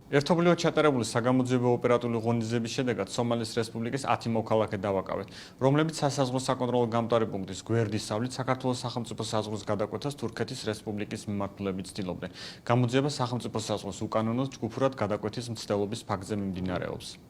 ერთობლივად ჩატარებული საგამოძიებო ოპერატიული ღონისძიების შედეგად სომალის რესპუბლიკის 10 მოქალაქე დავაკავეს, რომლებიც სასაზღვრო საკონტროლო გამტარი პუნქტის გვერდისავლით საქართველოს სახელმწიფო საზღვრის გადაკვეთას თურქეთის რესპუბლიკის მიმართულებით ცდილობდნენ. გამოძიება სახელმწიფო საზღვრის უკანონო ჯგუფურად გადაკვეთის მცდელობის ფაქტზე მიმდინარეობს.